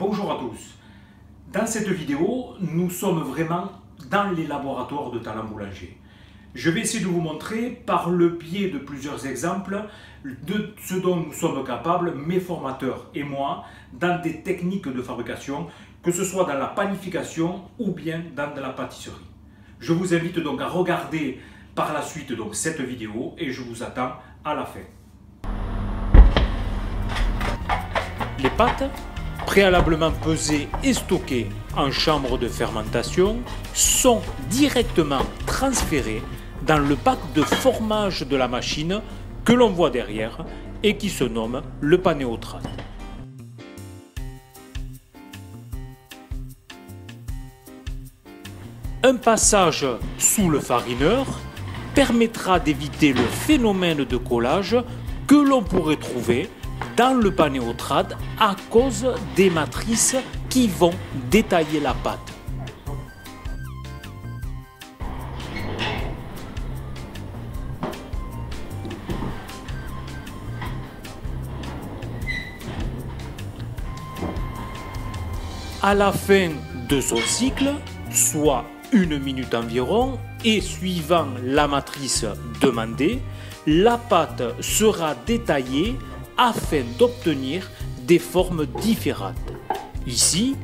Bonjour à tous. Dans cette vidéo, nous sommes vraiment dans les laboratoires de Talent Boulanger. Je vais essayer de vous montrer par le biais de plusieurs exemples de ce dont nous sommes capables, mes formateurs et moi, dans des techniques de fabrication, que ce soit dans la panification ou bien dans de la pâtisserie. Je vous invite donc à regarder par la suite donc, cette vidéo et je vous attends à la fin. Les pâtes, préalablement pesées et stockées en chambre de fermentation, sont directement transférées dans le bac de formage de la machine que l'on voit derrière et qui se nomme le panéotrade. Un passage sous le farineur permettra d'éviter le phénomène de collage que l'on pourrait trouver dans le panéotrade à cause des matrices qui vont détailler la pâte. À la fin de son cycle, soit 1 minute environ, et suivant la matrice demandée, la pâte sera détaillée afin d'obtenir des formes différentes. Ici,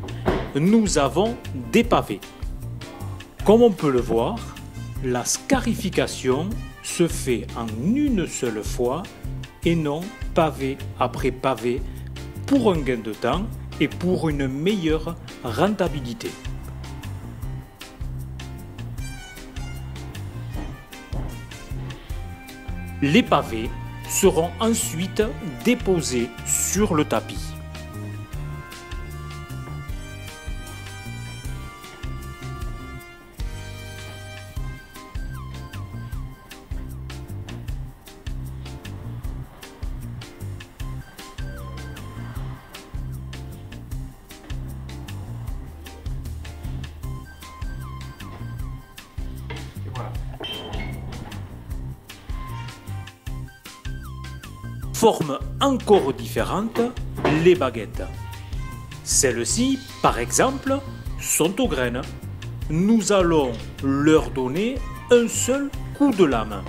nous avons des pavés. Comme on peut le voir, la scarification se fait en une seule fois et non pavé après pavé pour un gain de temps et pour une meilleure rentabilité. Les pavés seront ensuite déposés sur le tapis. Et voilà. Forme encore différente, les baguettes. Celles-ci, par exemple, sont aux graines. Nous allons leur donner un seul coup de lame.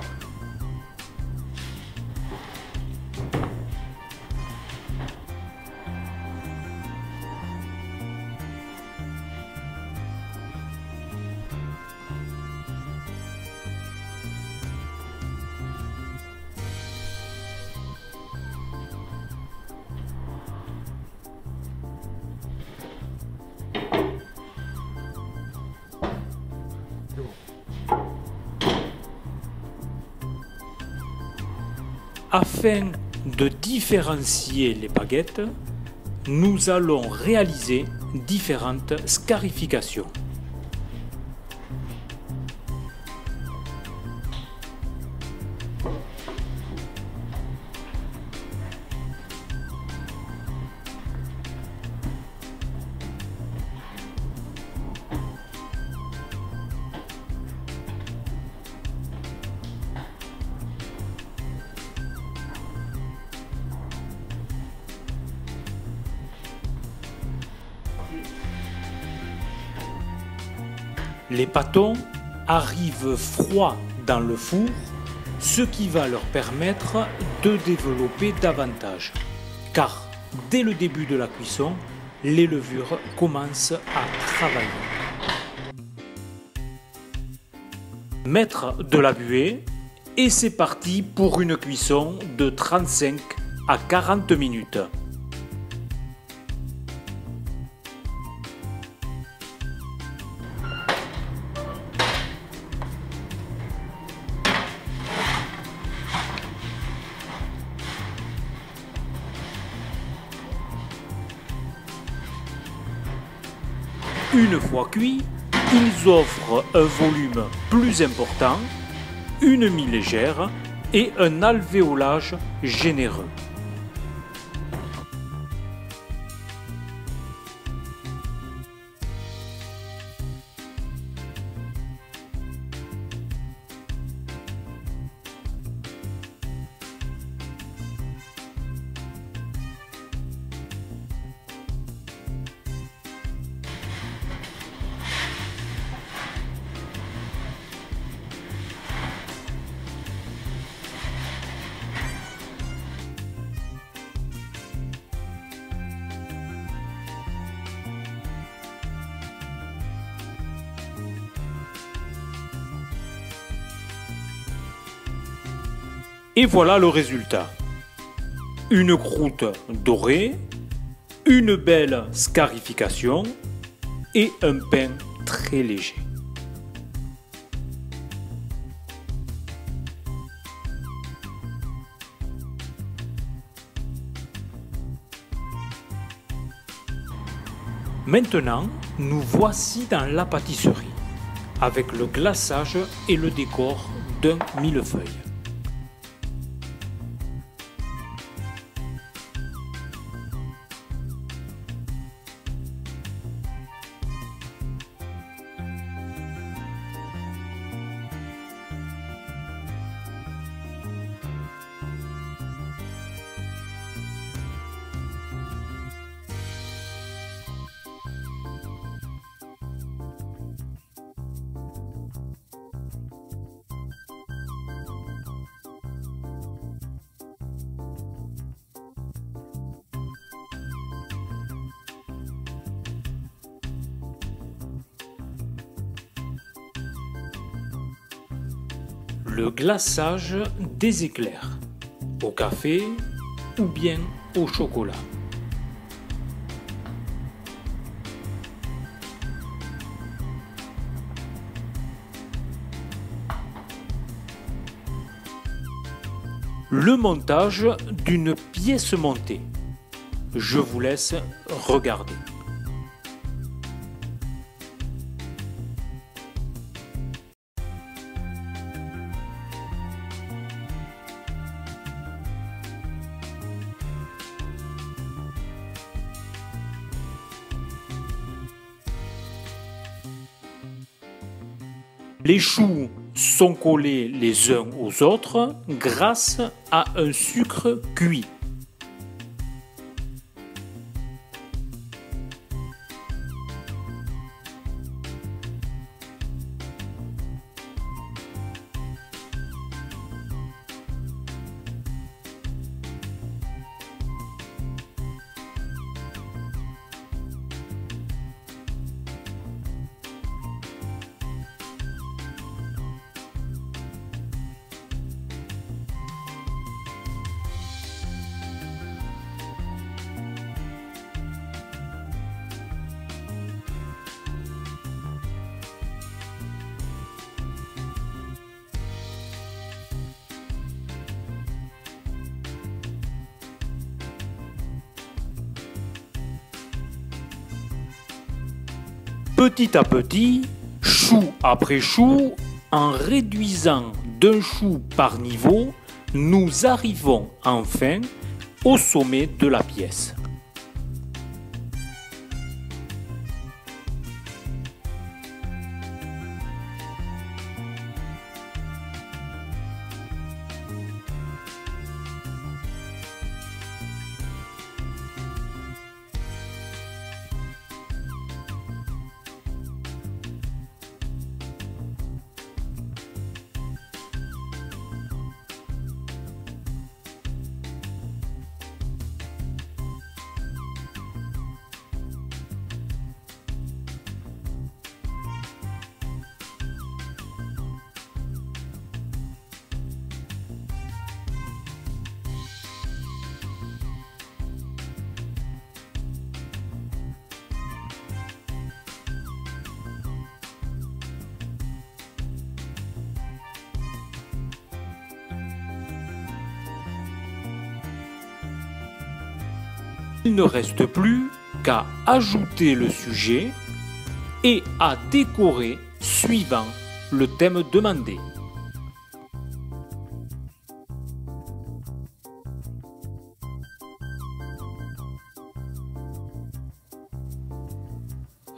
Afin de différencier les baguettes, nous allons réaliser différentes scarifications. Les pâtons arrivent froids dans le four, ce qui va leur permettre de développer davantage. Car dès le début de la cuisson, les levures commencent à travailler. Mettre de la buée et c'est parti pour une cuisson de 35 à 40 minutes. Une fois cuits, ils offrent un volume plus important, une mie légère et un alvéolage généreux. Et voilà le résultat. Une croûte dorée, une belle scarification et un pain très léger. Maintenant, nous voici dans la pâtisserie, avec le glaçage et le décor d'un millefeuille. Le glaçage des éclairs, au café ou bien au chocolat. Le montage d'une pièce montée. Je vous laisse regarder. Les choux sont collés les uns aux autres grâce à un sucre cuit. Petit à petit, chou après chou, en réduisant d'un chou par niveau, nous arrivons enfin au sommet de la pièce. Il ne reste plus qu'à ajouter le sujet et à décorer suivant le thème demandé.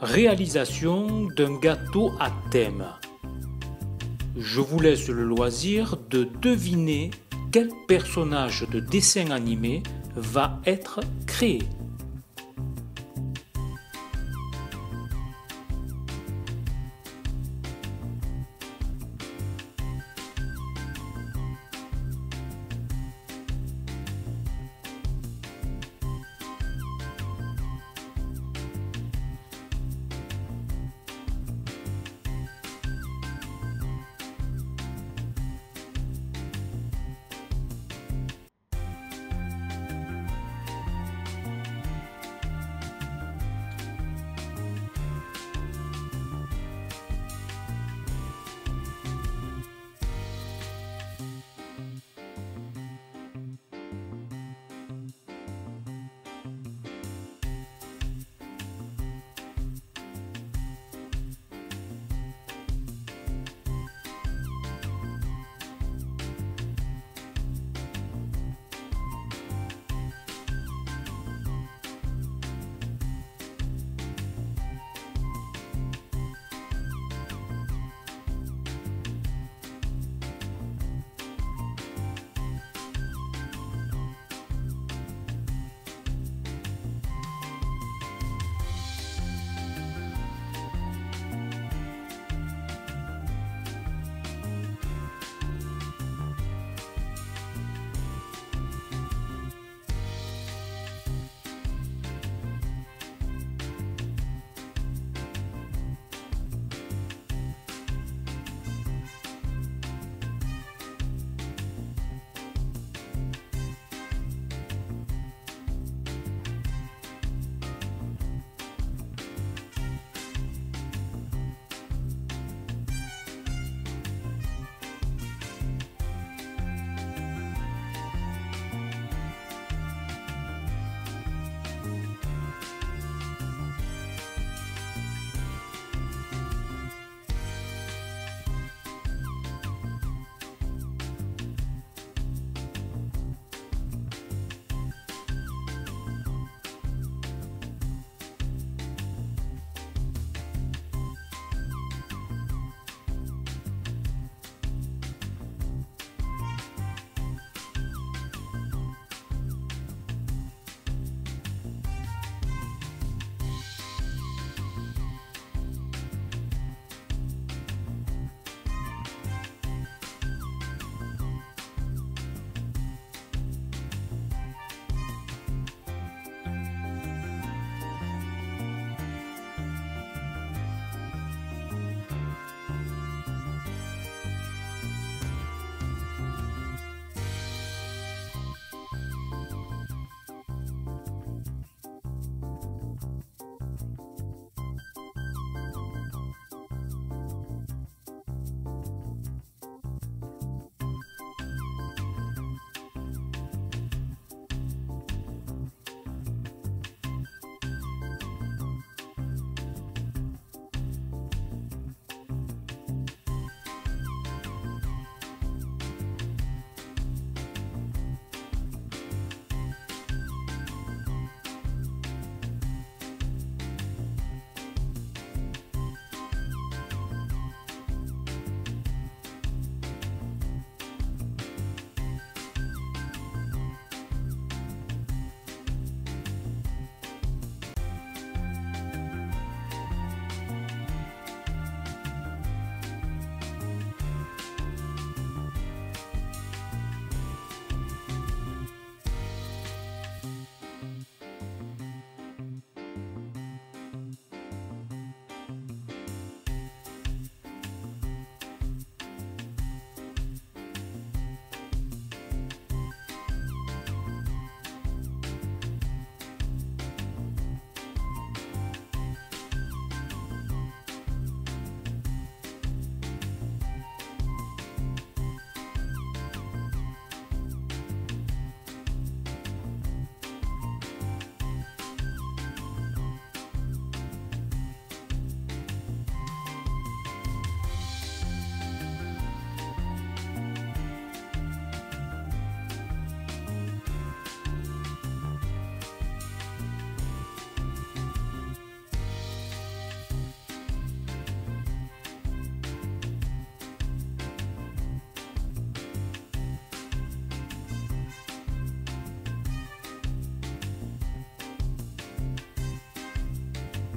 Réalisation d'un gâteau à thème. Je vous laisse le loisir de deviner quel personnage de dessin animé va être créé.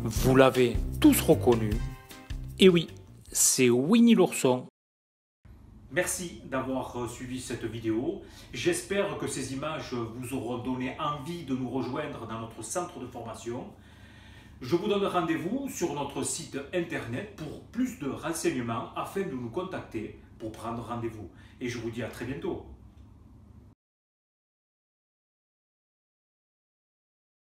Vous l'avez tous reconnu. Et oui, c'est Winnie l'ourson. Merci d'avoir suivi cette vidéo. J'espère que ces images vous auront donné envie de nous rejoindre dans notre centre de formation. Je vous donne rendez-vous sur notre site internet pour plus de renseignements afin de nous contacter pour prendre rendez-vous. Et je vous dis à très bientôt.